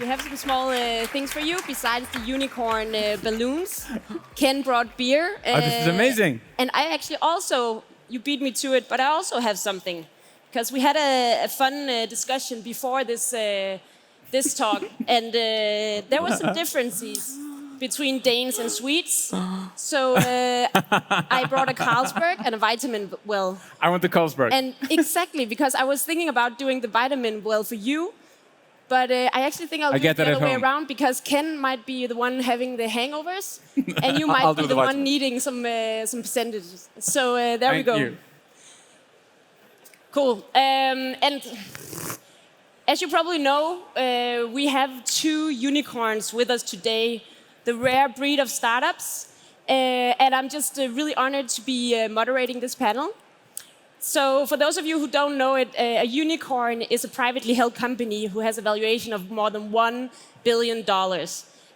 We have some small things for you besides the unicorn balloons. Ken brought beer. This is amazing. And I actually also, you beat me to it, but I also have something. Because we had a fun discussion before this talk, and there were some differences between Danes and Swedes. So I brought a Carlsberg and a vitamin well. I want the Carlsberg. And exactly, because I was thinking about doing the vitamin well for you, but I actually think I'll do it the other way around, because Ken might be the one having the hangovers, and you might be the one needing some percentages. So there we go. Thank you. Cool. And as you probably know, we have two unicorns with us today, the rare breed of startups. And I'm just really honored to be moderating this panel. So for those of you who don't know it, a unicorn is a privately held company who has a valuation of more than $1 billion.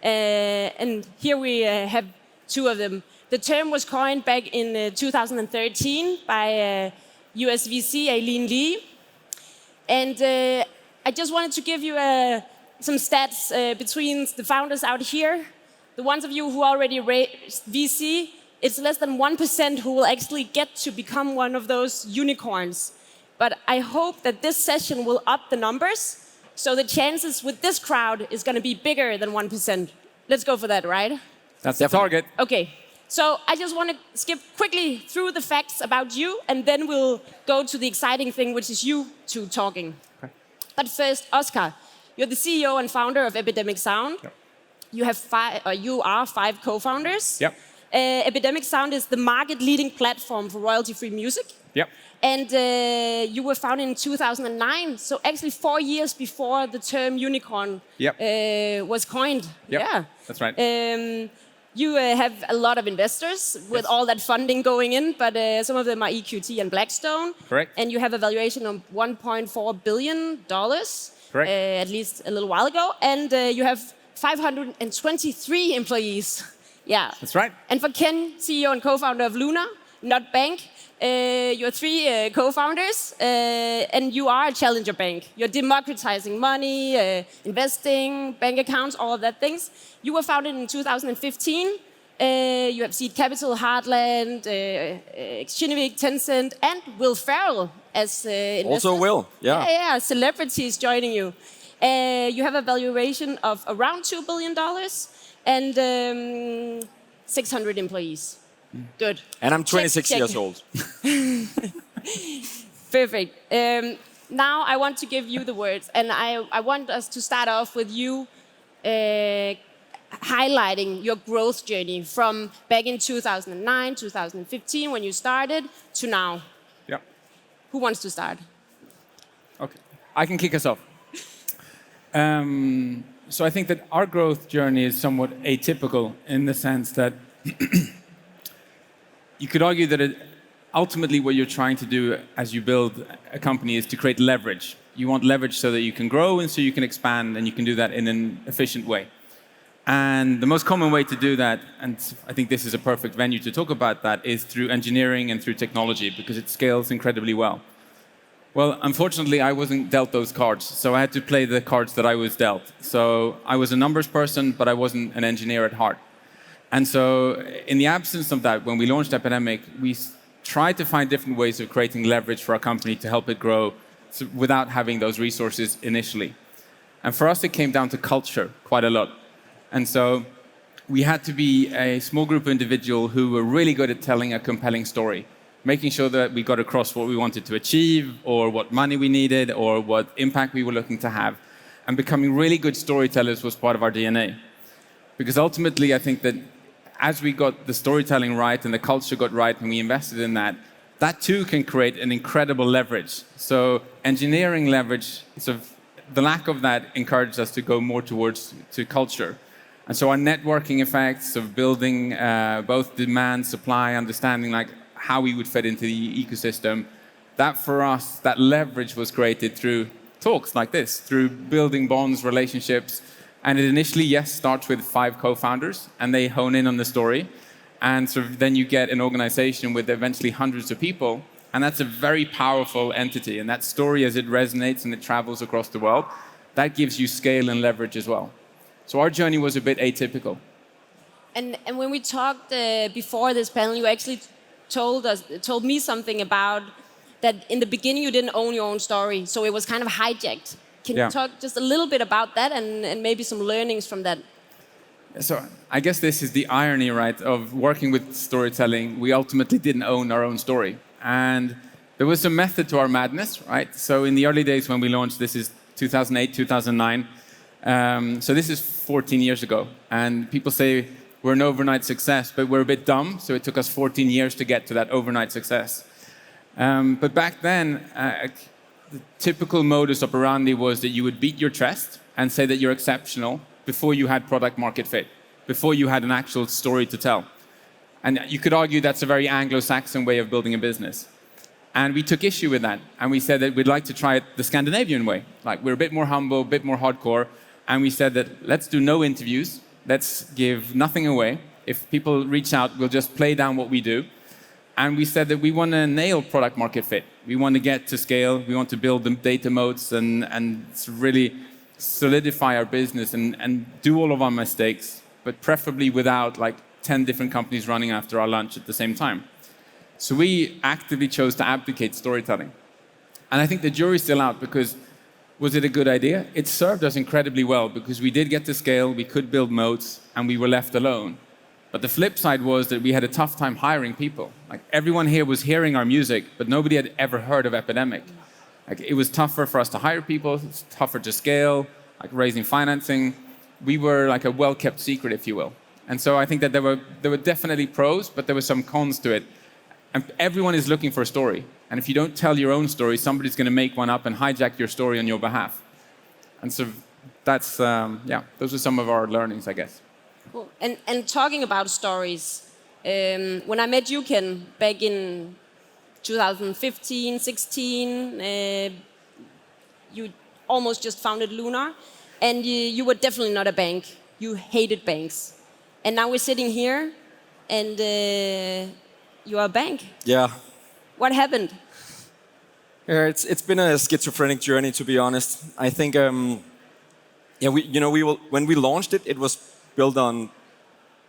And here we have two of them. The term was coined back in 2013 by US VC Aileen Lee. And I just wanted to give you some stats between the founders out here. The ones of you who already raised VC, it's less than 1% who will actually get to become one of those unicorns. But I hope that this session will up the numbers, so the chances with this crowd is going to be bigger than 1%. Let's go for that, right? That's the target. Okay. So I just want to skip quickly through the facts about you, and then we'll go to the exciting thing, which is you two talking. Okay. But first, Oscar, you're the CEO and founder of Epidemic Sound. Yep. You are five co-founders. Yep. Epidemic Sound is the market-leading platform for royalty-free music. Yep. And you were founded in 2009, so actually 4 years before the term unicorn was coined. Yep. Yeah, that's right. You have a lot of investors with all that funding going in, but some of them are EQT and Blackstone. Correct. And you have a valuation of $1.4 billion, correct. At least a little while ago. And you have 523 employees. Yeah. That's right. And for Ken, CEO and co-founder of Lunar, not bank, you're three co-founders, and you are a challenger bank. You're democratizing money, investing, bank accounts, all of that things. You were founded in 2015. You have Seed Capital, Heartland, Kinnevik, Tencent, and Will Ferrell as investors. Also Will, yeah. Yeah, celebrities joining you. You have a valuation of around $2 billion and 600 employees. Good. And I'm 26 years old. Perfect. Now I want to give you the words, and I want us to start off with you highlighting your growth journey from back in 2009, 2015 when you started to now. Yeah. Who wants to start? Okay, I can kick us off. So I think that our growth journey is somewhat atypical in the sense that you could argue that ultimately what you're trying to do as you build a company is to create leverage. You want leverage so that you can grow and so you can expand, and you can do that in an efficient way. And the most common way to do that, and I think this is a perfect venue to talk about that, is through engineering and through technology, because it scales incredibly well. Well, unfortunately, I wasn't dealt those cards, so I had to play the cards that I was dealt. So I was a numbers person, but I wasn't an engineer at heart. And so in the absence of that, when we launched Epidemic, we tried to find different ways of creating leverage for our company to help it grow without having those resources initially. And for us, it came down to culture quite a lot. And so we had to be a small group of individuals who were really good at telling a compelling story, making sure that we got across what we wanted to achieve, or what money we needed, or what impact we were looking to have. And becoming really good storytellers was part of our DNA. Because ultimately, I think that as we got the storytelling right and the culture got right and we invested in that, that too can create an incredible leverage. So engineering leverage, the lack of that encouraged us to go more towards culture. And so our networking effects of building both demand, supply, understanding like how we would fit into the ecosystem, that for us, that leverage was created through talks like this, through building bonds, relationships. And it initially, yes, starts with 5 co-founders, and they hone in on the story. And then you get an organization with eventually hundreds of people, and that's a very powerful entity. And that story, as it resonates and it travels across the world, that gives you scale and leverage as well. So our journey was a bit atypical. And when we talked before this panel, you actually told me something about that in the beginning you didn't own your own story, so it was kind of hijacked. Can you talk just a little bit about that and maybe some learnings from that? So I guess this is the irony, right, of working with storytelling. We ultimately didn't own our own story. And there was a method to our madness, right? So in the early days when we launched, this is 2008, 2009. So this is 14 years ago. And people say we're an overnight success, but we're a bit dumb. So it took us 14 years to get to that overnight success. But back then, the typical modus operandi was that you would beat your chest and say that you're exceptional before you had product market fit, before you had an actual story to tell. And you could argue that's a very Anglo-Saxon way of building a business. And we took issue with that. And we said that we'd like to try it the Scandinavian way. Like, we're a bit more humble, a bit more hardcore. And we said that let's do no interviews. Let's give nothing away. If people reach out, we'll just play down what we do. And we said that we want to nail product market fit. We want to get to scale. We want to build the data moats and really solidify our business and do all of our mistakes, but preferably without like 10 different companies running after our lunch at the same time. So we actively chose to abdicate storytelling. And I think the jury's still out because was it a good idea? It served us incredibly well because we did get to scale, we could build moats, and we were left alone. But the flip side was that we had a tough time hiring people. Like, everyone here was hearing our music, but nobody had ever heard of Epidemic. Like, it was tougher for us to hire people, it's tougher to scale, like raising financing. We were like a well-kept secret, if you will. And so I think that there were definitely pros, but there were some cons to it. And everyone is looking for a story. And if you don't tell your own story, somebody's going to make one up and hijack your story on your behalf. And so that's, those are some of our learnings, I guess. Cool. And talking about stories, when I met you, Ken, back in 2015, 16, you almost just founded Lunar, and you were definitely not a bank. You hated banks. And now we're sitting here, and you are a bank. Yeah. What happened? Yeah, it's been a schizophrenic journey, to be honest. I think, when we launched it, it was built on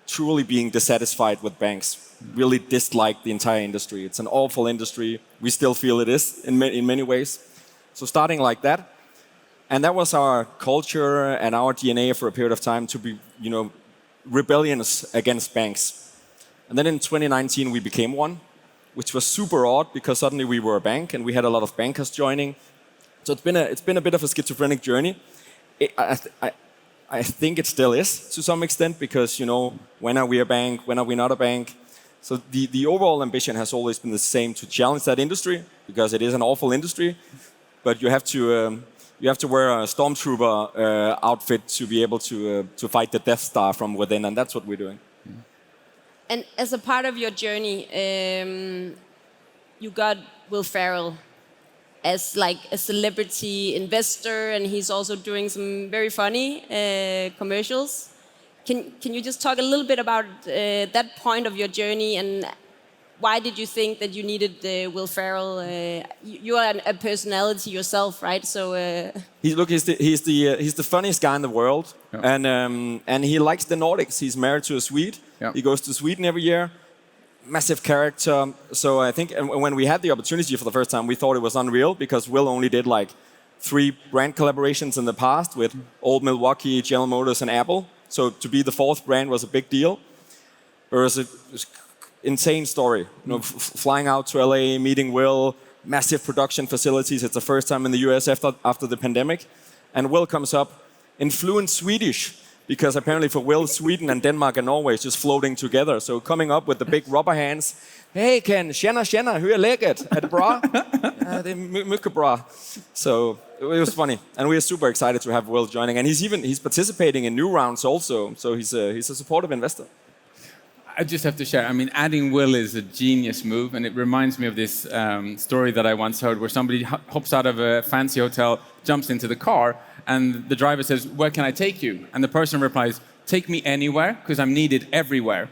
truly being dissatisfied with banks. Really disliked the entire industry. It's an awful industry. We still feel it is in many ways. So starting like that, and that was our culture and our DNA for a period of time to be, rebellious against banks. And then in 2019 we became one, which was super odd because suddenly we were a bank and we had a lot of bankers joining. So it's been a bit of a schizophrenic journey. I think it still is to some extent because, when are we a bank? When are we not a bank? So the overall ambition has always been the same, to challenge that industry because it is an awful industry. But you have to wear a stormtrooper outfit to be able to fight the Death Star from within, and that's what we're doing. And as a part of your journey, you got Will Ferrell as like a celebrity investor, and he's also doing some very funny commercials. Can you just talk a little bit about that point of your journey, and why did you think that you needed Will Ferrell? You are a personality yourself, right? So he's the funniest guy in the world, and he likes the Nordics. He's married to a Swede. He goes to Sweden every year. Massive character. So I think when we had the opportunity for the first time, we thought it was unreal because Will only did like 3 brand collaborations in the past with Old Milwaukee, General Motors, and Apple. So to be the 4th brand was a big deal. It was an insane story. Flying out to LA, meeting Will, massive production facilities. It's the first time in the US after the pandemic. And Will comes up in fluent Swedish, because apparently for Will, Sweden and Denmark and Norway is just floating together. So coming up with the big rubber hands. Hey Ken, tjena, hur är läget? Är det bra? Det är mycket bra. So it was funny. And we are super excited to have Will joining. And he's participating in new rounds also. So he's a supportive investor. I just have to share, adding Will is a genius move, and it reminds me of this story that I once heard where somebody hops out of a fancy hotel, jumps into the car, and the driver says, "Where can I take you?" And the person replies, "Take me anywhere, because I'm needed everywhere."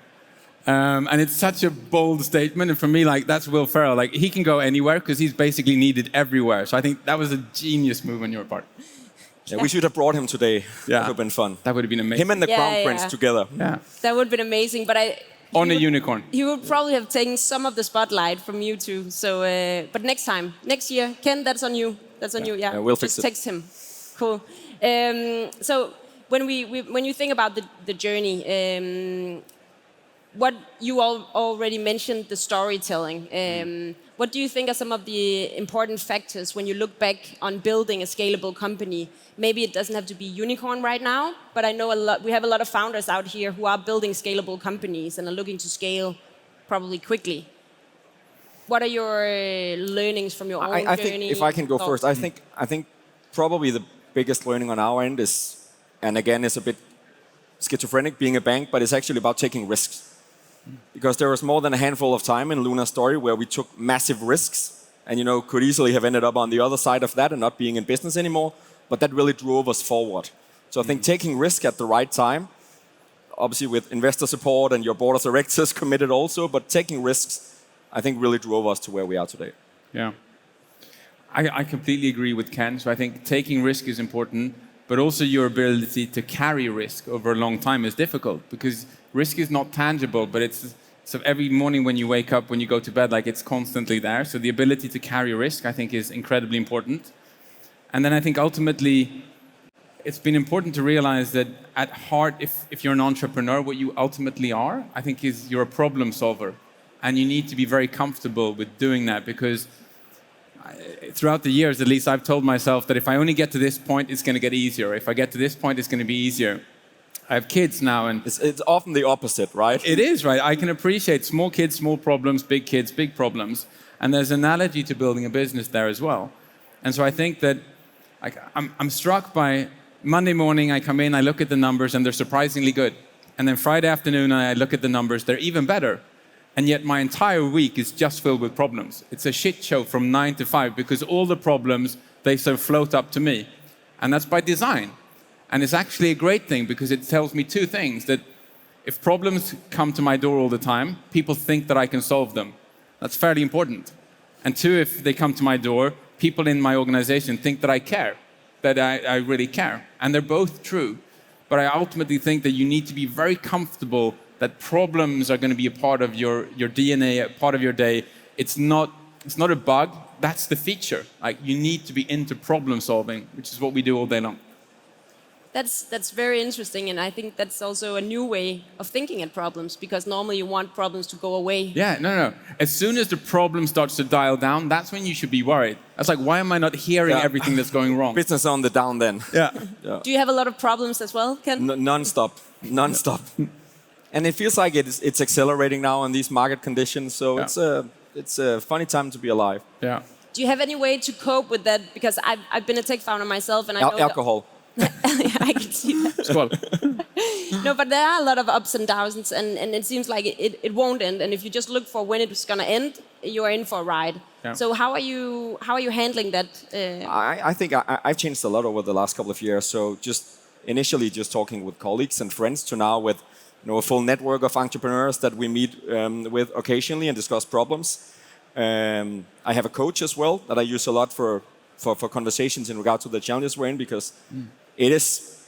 And it's such a bold statement, and for me, that's Will Ferrell. He can go anywhere because he's basically needed everywhere. So I think that was a genius move on your part. Yeah, we should have brought him today. Yeah. That would have been fun. That would have been amazing. Him and the Crown Prince together. Yeah. That would have been amazing, but On a unicorn. He would probably have taken some of the spotlight from you two. So, but next time, next year, Ken, that's on you. That's on you. Yeah, we'll just fix it. text him. Cool. So when when you think about the journey, what you all already mentioned, the storytelling. What do you think are some of the important factors when you look back on building a scalable company? Maybe it doesn't have to be unicorn right now, but I know we have a lot of founders out here who are building scalable companies and are looking to scale probably quickly. What are your learnings from your own journey? I think if I can go first, I think probably the biggest learning on our end is, and again, it's a bit schizophrenic being a bank, but it's actually about taking risks. Because there was more than a handful of time in Lunar's story where we took massive risks and could easily have ended up on the other side of that and not being in business anymore. But that really drove us forward. So I think taking risk at the right time, obviously with investor support and your board of directors committed also, but taking risks, I think really drove us to where we are today. Yeah. I completely agree with Ken. So I think taking risk is important, but also your ability to carry risk over a long time is difficult because risk is not tangible, but it's so every morning when you wake up, when you go to bed, like it's constantly there. So the ability to carry risk, I think, is incredibly important. And then I think ultimately, it's been important to realize that at heart, if you're an entrepreneur, what you ultimately are, I think, is you're a problem solver. And you need to be very comfortable with doing that because throughout the years, at least, I've told myself that if I only get to this point, it's going to get easier. If I get to this point, it's going to be easier. I have kids now, and it's often the opposite, right? It is, right? I can appreciate small kids, small problems, big kids, big problems. And there's an analogy to building a business there as well. And so I think that I'm struck by Monday morning, I come in, I look at the numbers, and they're surprisingly good. And then Friday afternoon, I look at the numbers, they're even better. And yet my entire week is just filled with problems. It's a shit show from 9 to 5 because all the problems, they sort of float up to me. And that's by design. And it's actually a great thing because it tells me two things. That if problems come to my door all the time, people think that I can solve them. That's fairly important. And two, if they come to my door, people in my organization think that I care, that I really care. And they're both true. But I ultimately think that you need to be very comfortable that problems are going to be a part of your DNA, a part of your day. It's not a bug, that's the feature. Like you need to be into problem solving, which is what we do all day long. That's very interesting, and I think that's also a new way of thinking at problems because normally you want problems to go away. Yeah, no. As soon as the problem starts to dial down, that's when you should be worried. That's like, why am I not hearing everything that's going wrong? Business on the down then. Yeah. Do you have a lot of problems as well, Ken? Non-stop. And it feels like it's accelerating now in these market conditions. So it's a funny time to be alive. Yeah. Do you have any way to cope with that? Because I've been a tech founder myself, and I know alcohol. I can see that. No, but there are a lot of ups and downs, and it seems like it won't end. And if you just look for when it's going to end, you're in for a ride. Yeah. So how are you handling that? I think I've changed a lot over the last couple of years. So just initially just talking with colleagues and friends to now with a full network of entrepreneurs that we meet with occasionally and discuss problems. I have a coach as well that I use a lot for conversations in regard to the challenges we're in because it is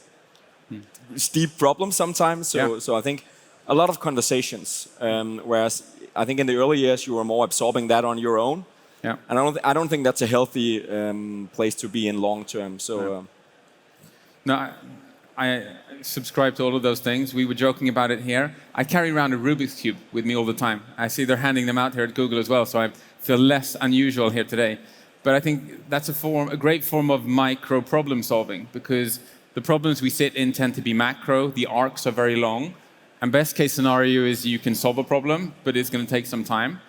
steep problems sometimes. So I think a lot of conversations. Whereas I think in the early years you were more absorbing that on your own. Yeah. And I don't think that's a healthy place to be in long term. So. No, I subscribe to all of those things. We were joking about it here. I carry around a Rubik's Cube with me all the time. I see they're handing them out here at Google as well, so I feel less unusual here today. But I think that's a great form of micro problem solving because the problems we sit in tend to be macro. The arcs are very long. And best case scenario is you can solve a problem, but it's going to take some time.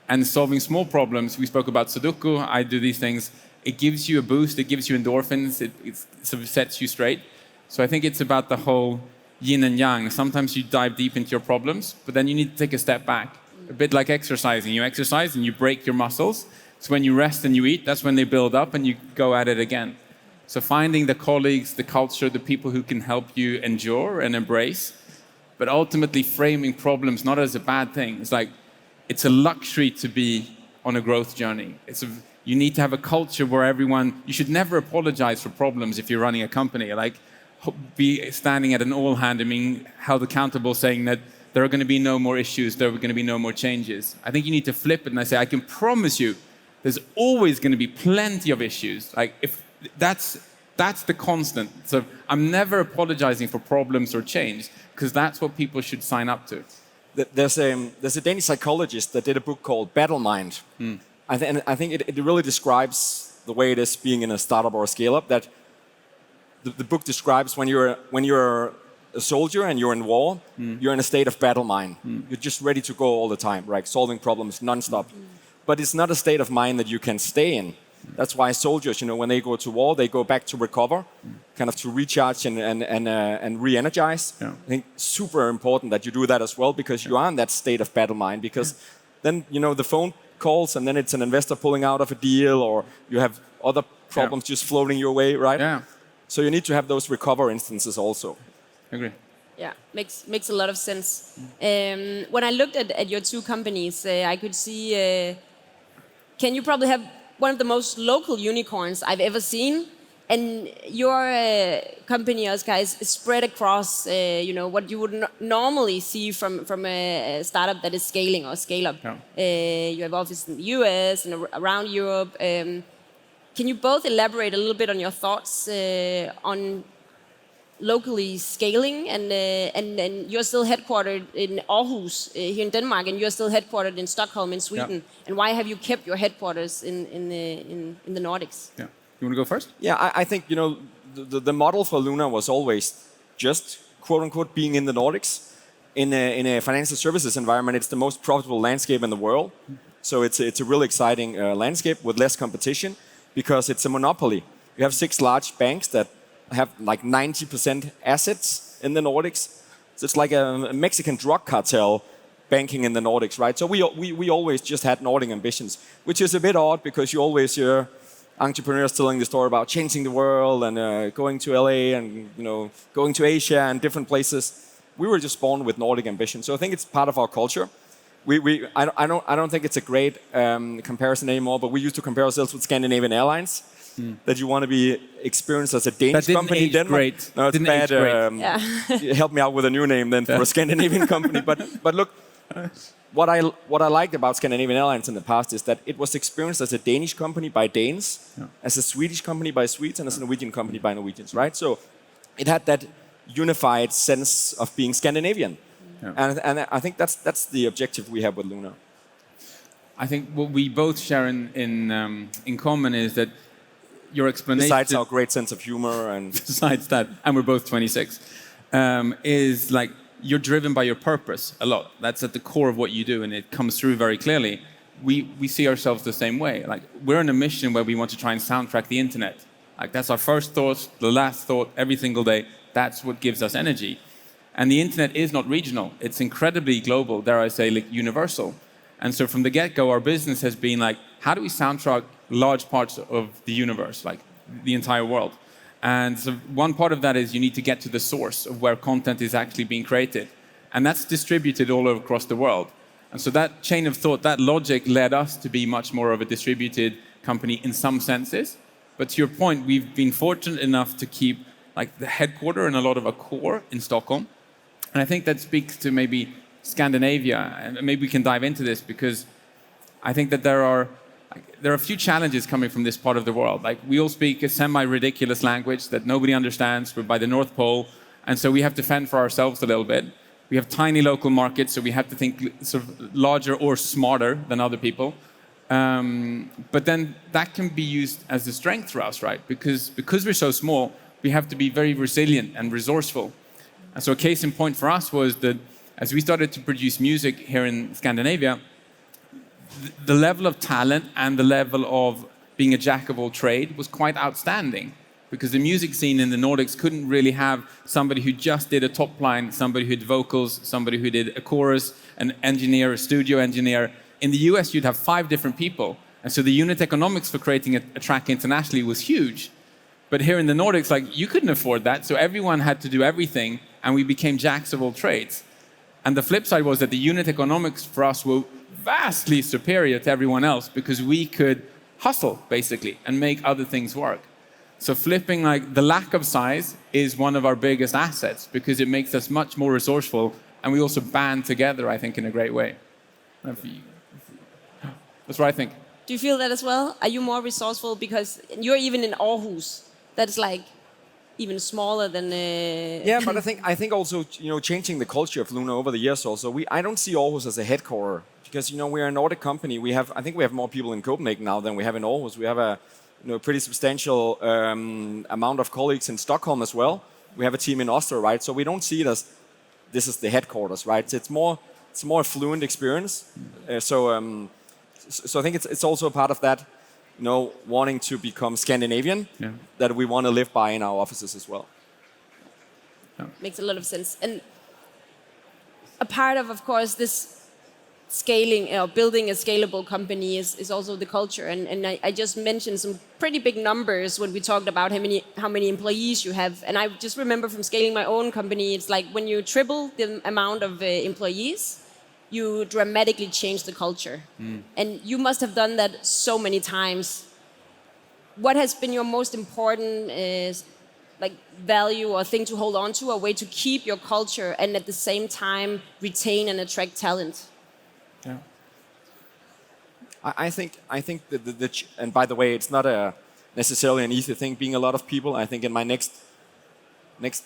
And solving small problems, we spoke about Sudoku, I do these things. It gives you a boost, it gives you endorphins, it sort of sets you straight. So I think it's about the whole yin and yang. Sometimes you dive deep into your problems, but then you need to take a step back. A bit like exercising. You exercise and you break your muscles. So when you rest and you eat, that's when they build up and you go at it again. So finding the colleagues, the culture, the people who can help you endure and embrace, but ultimately framing problems not as a bad thing. It's like, it's a luxury to be on a growth journey. You need to have a culture where you should never apologize for problems if you're running a company. Like, be standing at an all-hand and being held accountable, saying that there are going to be no more issues, there are going to be no more changes. I think you need to flip it and I say, I can promise you, there's always going to be plenty of issues. Like, if that's the constant. So I'm never apologizing for problems or change, because that's what people should sign up to. There's a Danish psychologist that did a book called Battle Mind. I think it really describes the way it is being in a startup or a scale-up. That the book describes when you're a soldier and you're in war, you're in a state of battle mind. You're just ready to go all the time, right? Solving problems non-stop. But it's not a state of mind that you can stay in. That's why soldiers, when they go to war, they go back to recover, kind of to recharge and re-energize. Yeah. I think super important that you do that as well, because you are in that state of battle mind. Because then, the phone calls and then it's an investor pulling out of a deal, or you have other problems just floating your way, right? Yeah. So you need to have those recover instances also. Agree. Yeah, makes a lot of sense. When I looked at your two companies, I could see, can you probably have one of the most local unicorns I've ever seen, and your company, Oscar, is spread across, what you would normally see from a startup that is scaling or scale up. Yeah. You have offices in the US and around Europe. Can you both elaborate a little bit on your thoughts on locally scaling, and you're still headquartered in Aarhus here in Denmark, and you're still headquartered in Stockholm in Sweden. Yeah. And why have you kept your headquarters in the Nordics? Yeah, you want to go first? Yeah, I think the model for Lunar was always just quote unquote being in the Nordics. In a financial services environment, it's the most profitable landscape in the world. So it's a really exciting landscape with less competition, because it's a monopoly. You have 6 large banks that have like 90% assets in the Nordics. So it's like a Mexican drug cartel banking in the Nordics, right? So we always just had Nordic ambitions, which is a bit odd, because you always hear entrepreneurs telling the story about changing the world and going to LA and going to Asia and different places. We were just born with Nordic ambition, so I think it's part of our culture. I don't think it's a great comparison anymore, but we used to compare ourselves with Scandinavian Airlines. That you want to be experienced as a Danish company in Denmark. Great. No, it's bad. Help me out with a new name then for a Scandinavian company. But look, what I liked about Scandinavian Airlines in the past is that it was experienced as a Danish company by Danes, as a Swedish company by Swedes, and as a Norwegian company by Norwegians, right? So it had that unified sense of being Scandinavian. Yeah. And I think that's the objective we have with Lunar. I think what we both share in common is that your explanation, besides our great sense of humor, and besides that, and we're both 26, is like you're driven by your purpose a lot. That's at the core of what you do, and it comes through very clearly. We see ourselves the same way. Like, we're on a mission where we want to try and soundtrack the internet. Like, that's our first thought, the last thought, every single day. That's what gives us energy. And the internet is not regional. It's incredibly global, dare I say, like universal. And so from the get-go, our business has been like, how do we soundtrack large parts of the universe, like the entire world? And so one part of that is you need to get to the source of where content is actually being created. And that's distributed all across the world. And so that chain of thought, that logic led us to be much more of a distributed company in some senses. But to your point, we've been fortunate enough to keep like the headquarter and a lot of our core in Stockholm. And I think that speaks to maybe Scandinavia, and maybe we can dive into this, because I think that there are a few challenges coming from this part of the world. Like, we all speak a semi-ridiculous language that nobody understands. We're by the North Pole, and so we have to fend for ourselves a little bit. We have tiny local markets, so we have to think sort of larger or smarter than other people. But then that can be used as a strength for us, right? Because we're so small, we have to be very resilient and resourceful. And so a case in point for us was that as we started to produce music here in Scandinavia, the level of talent and the level of being a jack of all trade was quite outstanding, because the music scene in the Nordics couldn't really have somebody who just did a top line, somebody who did vocals, somebody who did a chorus, an engineer, a studio engineer. In the US, you'd have 5 different people. And so the unit economics for creating a track internationally was huge. But here in the Nordics, like, you couldn't afford that, so everyone had to do everything, and we became jacks of all trades. And the flip side was that the unit economics for us were vastly superior to everyone else, because we could hustle, basically, and make other things work. So flipping like the lack of size is one of our biggest assets because it makes us much more resourceful, and we also band together, I think, in a great way. That's what I think. Do you feel that as well? Are you more resourceful because you're even in Aarhus? That's like even smaller than. Yeah, but I think also changing the culture of Lunar over the years. Also, I don't see Aarhus as a headquarter because we're a Nordic company. I think we have more people in Copenhagen now than we have in Aarhus. We have a pretty substantial amount of colleagues in Stockholm as well. We have a team in Oslo, right? So we don't see it as this is the headquarters, right? It's more a fluent experience. So I think it's also a part of that, wanting to become Scandinavian, that we want to live by in our offices as well. Yeah. Makes a lot of sense. And a part of course, this scaling, building a scalable company is also the culture. And I just mentioned some pretty big numbers when we talked about how many employees you have. And I just remember from scaling my own company, it's like when you triple the amount of employees, you dramatically change the culture. And you must have done that so many times. What has been your most important value or thing to hold on to, a way to keep your culture and at the same time retain and attract talent? Yeah. I think that and by the way, it's not necessarily an easy thing being a lot of people. I think in my next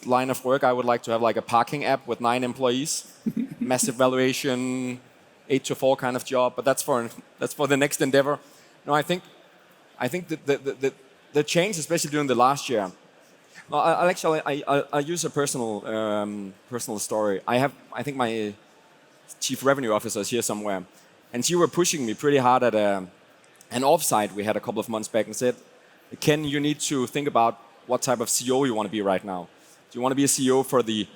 line of work, I would like to have like a parking app with 9 employees, massive valuation, 8 to 4 kind of job. But that's for the next endeavor. No, I think that the change, especially during the last year. I'll use a personal story. I think my chief revenue officer is here somewhere, and she were pushing me pretty hard at an offsite we had a couple of months back and said, Ken, you need to think about what type of CEO you want to be right now. Do you want to be a CEO for the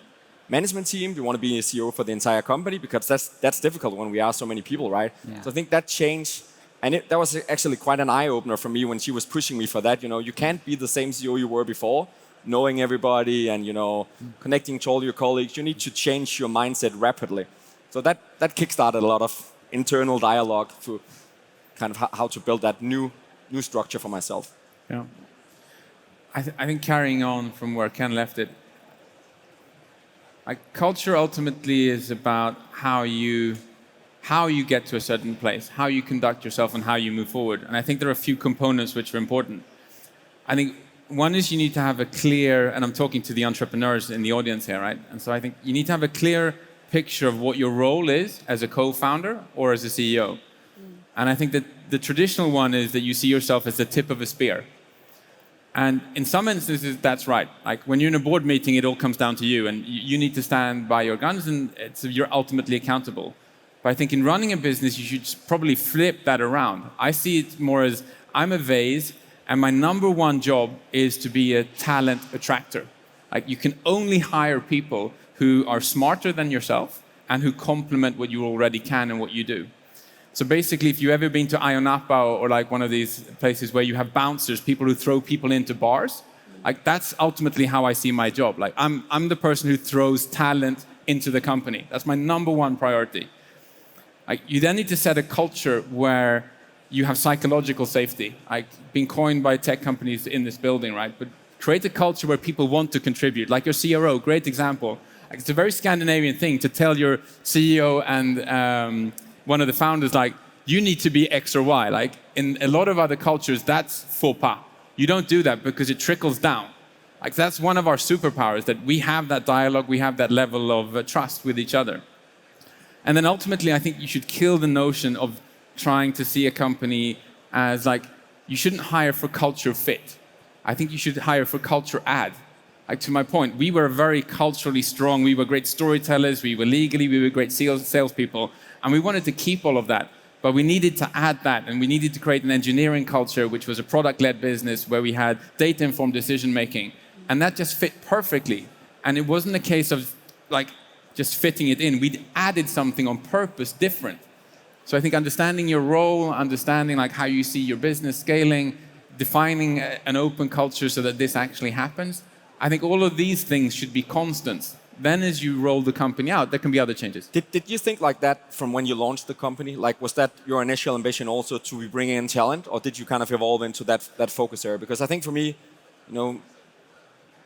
management team? Do you want to be a CEO for the entire company? Because that's difficult when we are so many people, right? Yeah. So I think that changed, and that was actually quite an eye-opener for me when she was pushing me for that. You can't be the same CEO you were before, knowing everybody and connecting to all your colleagues. You need to change your mindset rapidly. So that kickstarted a lot of internal dialogue to kind of how to build that new structure for myself. Yeah. I think carrying on from where Ken left it, culture ultimately is about how you get to a certain place, how you conduct yourself, and how you move forward. And I think there are a few components which are important. I think one is you need to have a clear, and I'm talking to the entrepreneurs in the audience here, right? And so I think you need to have a clear picture of what your role is as a co-founder or as a CEO. And I think that the traditional one is that you see yourself as the tip of a spear. And in some instances, that's right. Like when you're in a board meeting, it all comes down to you, and you need to stand by your guns, and you're ultimately accountable. But I think in running a business, you should probably flip that around. I see it more as I'm a vase, and my number one job is to be a talent attractor. Like you can only hire people who are smarter than yourself and who complement what you already can and what you do. So basically, if you've ever been to Ionapa or like one of these places where you have bouncers, people who throw people into bars, like that's ultimately how I see my job. Like I'm the person who throws talent into the company. That's my number one priority. Like you then need to set a culture where you have psychological safety, like being coined by tech companies in this building, right? But create a culture where people want to contribute. Like your CRO, great example. Like it's a very Scandinavian thing to tell your CEO and one of the founders, like, you need to be X or Y. Like, in a lot of other cultures, that's faux pas. You don't do that because it trickles down. Like, that's one of our superpowers, that we have that dialogue, we have that level of trust with each other. And then ultimately, I think you should kill the notion of trying to see a company as, like, you shouldn't hire for culture fit. I think you should hire for culture add. Like, to my point, we were very culturally strong. We were great storytellers. We were great salespeople. And we wanted to keep all of that. But we needed to add that. And we needed to create an engineering culture, which was a product-led business where we had data-informed decision-making. And that just fit perfectly. And it wasn't a case of, like, just fitting it in. We'd added something on purpose different. So I think understanding your role, understanding, like, how you see your business scaling, defining an open culture so that this actually happens, I think all of these things should be constants. Then as you roll the company out, there can be other changes. Did you think like that from when you launched the company? Like, was that your initial ambition also to be bringing in talent, or did you kind of evolve into that focus area? Because I think for me,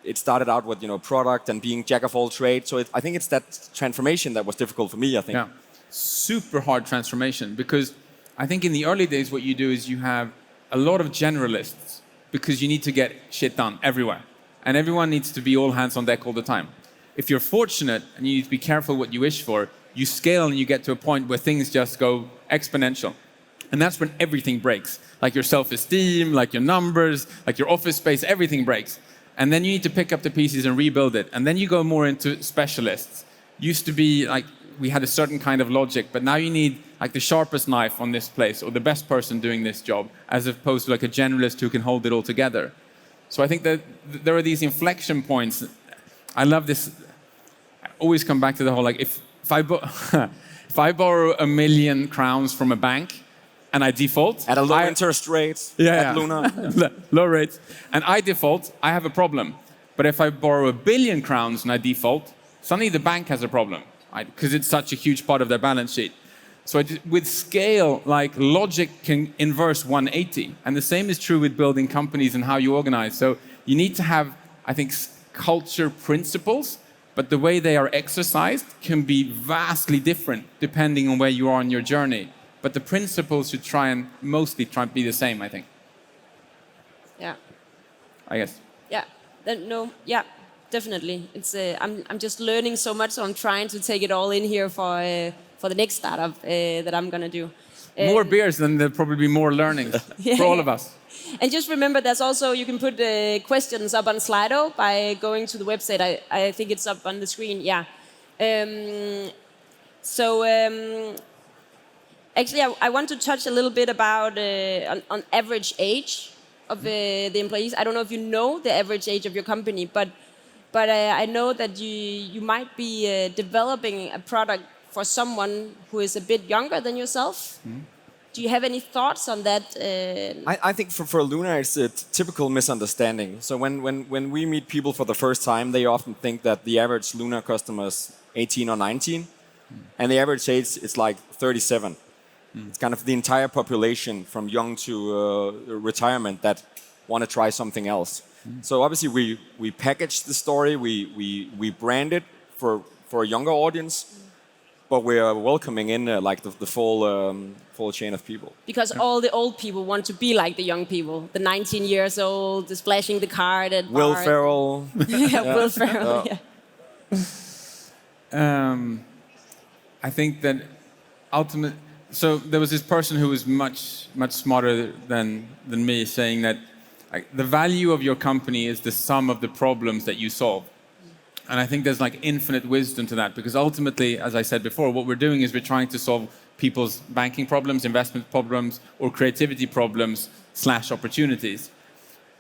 it started out with product and being jack of all trades. So I think it's that transformation that was difficult for me. I think. Yeah, super hard transformation, because I think in the early days what you do is you have a lot of generalists, because you need to get shit done everywhere, and everyone needs to be all hands on deck all the time. If you're fortunate and you need to be careful what you wish for, you scale and you get to a point where things just go exponential. And that's when everything breaks. Like your self-esteem, like your numbers, like your office space, everything breaks. And then you need to pick up the pieces and rebuild it. And then you go more into specialists. Used to be like, we had a certain kind of logic, but now you need like the sharpest knife on this place, or the best person doing this job, as opposed to like a generalist who can hold it all together. So I think that there are these inflection points. I love this. I always come back to the whole, like, if I borrow 1 million crowns from a bank and I default at a low interest rate, at Lunar, low rates, and I default, I have a problem. But if I borrow 1 billion crowns and I default, suddenly the bank has a problem, because it's such a huge part of their balance sheet. So with scale, like, logic can inverse 180, and the same is true with building companies and how you organize. So you need to have, I think, culture principles, but the way they are exercised can be vastly different depending on where you are on your journey. But the principles should mostly try and be the same, I think. Yeah. I guess. Yeah. Yeah, definitely. It's I'm just learning so much, so I'm trying to take it all in here for the next startup that I'm gonna do. More beers, then there'll probably be more learning for all of us. And just remember, there's also, you can put questions up on Slido by going to the website. I think it's up on the screen, yeah. Actually, I want to touch a little bit about on average age of the employees. I don't know if you know the average age of your company, but I know that you might be developing a product for someone who is a bit younger than yourself. Mm-hmm. Do you have any thoughts on that? I think for Lunar, it's a typical misunderstanding. So when we meet people for the first time, they often think that the average Lunar customer is 18 or 19, and the average age is like 37. It's kind of the entire population from young to retirement that want to try something else. So obviously we package the story, we brand it for a younger audience, but we are welcoming in like the full chain of people. Because all the old people want to be like the young people. The 19 years old, the splashing the card at Will Ferrell. Yeah, Will Ferrell, yeah. I think that ultimately, so there was this person who was much smarter than me, saying that the value of your company is the sum of the problems that you solve. And I think there's like infinite wisdom to that, because ultimately, as I said before, what we're doing is we're trying to solve people's banking problems, investment problems, or creativity problems / opportunities.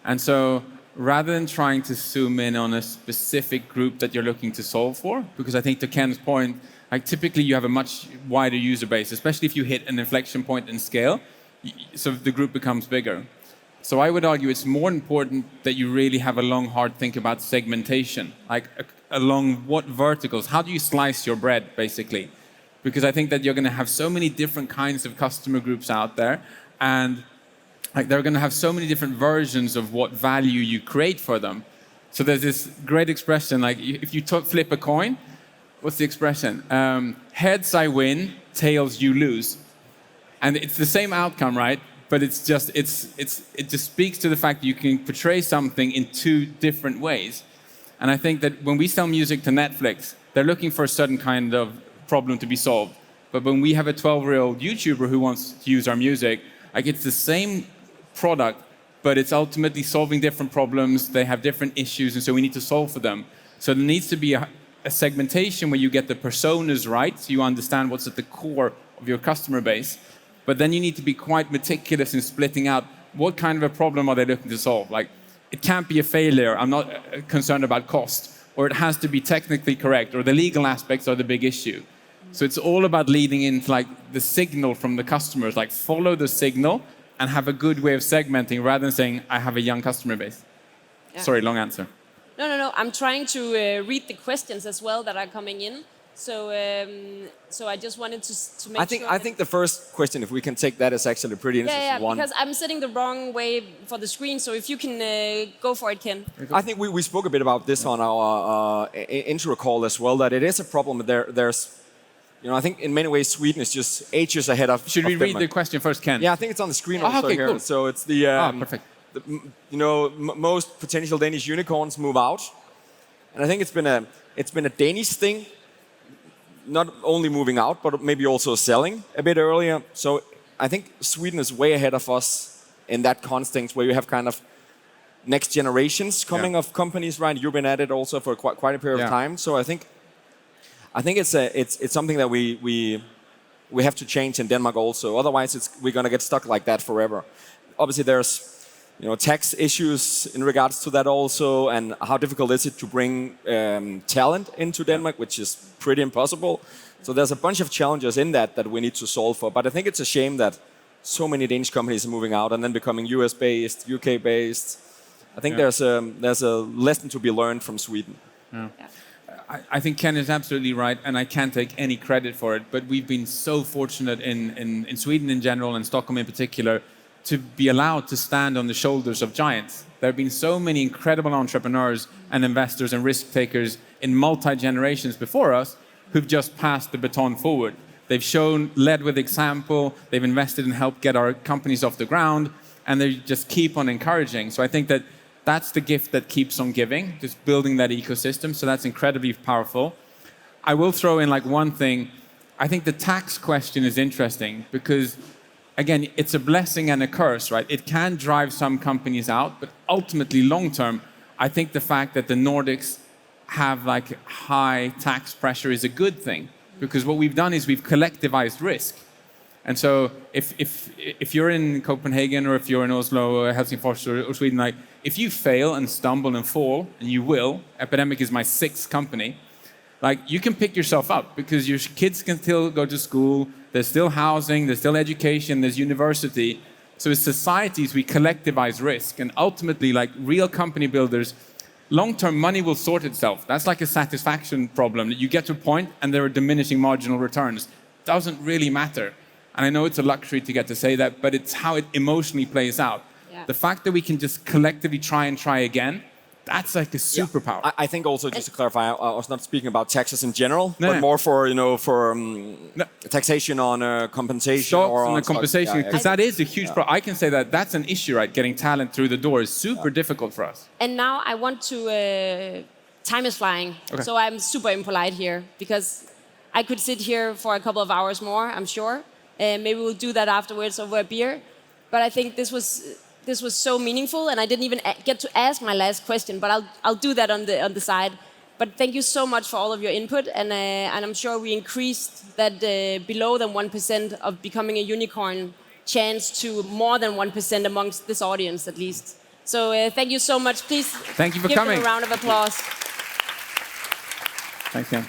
And so rather than trying to zoom in on a specific group that you're looking to solve for, because I think to Ken's point, like typically you have a much wider user base, especially if you hit an inflection point in scale, so the group becomes bigger. So I would argue it's more important that you really have a long, hard think about segmentation, like along what verticals, how do you slice your bread, basically? Because I think that you're going to have so many different kinds of customer groups out there, and like they're going to have so many different versions of what value you create for them. So there's this great expression, like if you flip a coin, what's the expression? Heads I win, tails you lose. And it's the same outcome, right? But it just speaks to the fact that you can portray something in two different ways. And I think that when we sell music to Netflix, they're looking for a certain kind of problem to be solved. But when we have a 12-year-old YouTuber who wants to use our music, like it's the same product, but it's ultimately solving different problems. They have different issues, and so we need to solve for them. So there needs to be a segmentation where you get the personas right, so you understand what's at the core of your customer base. But then you need to be quite meticulous in splitting out what kind of a problem are they looking to solve. Like, it can't be a failure. I'm not concerned about cost. Or it has to be technically correct. Or the legal aspects are the big issue. So it's all about leading into like the signal from the customers. Like, follow the signal and have a good way of segmenting rather than saying, I have a young customer base. Yeah. Sorry, long answer. No. I'm trying to read the questions as well that are coming in. So I just wanted to make sure. I think the first question, if we can take that, is actually a pretty interesting one. Because I'm sitting the wrong way for the screen. So if you can go for it, Ken. I think we spoke a bit about this on our intro call as well. That it is a problem. There's, I think in many ways Sweden is just ages ahead of. Should we read Denmark. the question first, Ken? Yeah, I think it's on the screen also okay, here. cool. So it's the. Perfect. Most potential Danish unicorns move out, and I think it's been a Danish thing. Not only moving out, but maybe also selling a bit earlier. So I think Sweden is way ahead of us in that context, where you have kind of next generations coming of companies, right? You've been at it also for quite a period of time. So I think it's something that we have to change in Denmark also. Otherwise, we're going to get stuck like that forever. Obviously, there's tax issues in regards to that also, and how difficult is it to bring talent into Denmark, which is pretty impossible. So there's a bunch of challenges in that we need to solve for. But I think it's a shame that so many Danish companies are moving out and then becoming US-based, UK-based. I think there's a lesson to be learned from Sweden. Yeah. I think Ken is absolutely right, and I can't take any credit for it. But we've been so fortunate in Sweden in general, and Stockholm in particular, to be allowed to stand on the shoulders of giants. There have been so many incredible entrepreneurs and investors and risk takers in multi-generations before us who've just passed the baton forward. They've led with example, they've invested and helped get our companies off the ground, and they just keep on encouraging. So I think that's the gift that keeps on giving, just building that ecosystem. So that's incredibly powerful. I will throw in one thing. I think the tax question is interesting because, again, it's a blessing and a curse, right? It can drive some companies out, but ultimately, long term, I think the fact that the Nordics have high tax pressure is a good thing, because what we've done is we've collectivized risk. And so if you're in Copenhagen, or if you're in Oslo or Helsingfors or Sweden, if you fail and stumble and fall, and you will, Epidemic is my 6th company, you can pick yourself up because your kids can still go to school, there's still housing, there's still education, there's university. So as societies, we collectivize risk, and ultimately, real company builders, long-term money will sort itself. That's like a satisfaction problem. You get to a point and there are diminishing marginal returns. Doesn't really matter. And I know it's a luxury to get to say that, but it's how it emotionally plays out. Yeah. The fact that we can just collectively try again, that's a superpower. I think also, just to clarify, I was not speaking about taxes in general, but more for taxation on compensation. Stocks or on compensation, because that is a huge problem. I can say that's an issue, right? Getting talent through the door is super difficult for us. And now I want to... time is flying, so I'm super impolite here, because I could sit here for a couple of hours more, I'm sure. Maybe we'll do that afterwards over a beer. But I think this was so meaningful, and I didn't even get to ask my last question, but I'll do that on the side. But thank you so much for all of your input, and I'm sure we increased that below than 1% of becoming a unicorn chance to more than 1% amongst this audience, at least. So thank you so much. Please thank you for give coming. them a round of applause. Thanks, Ken.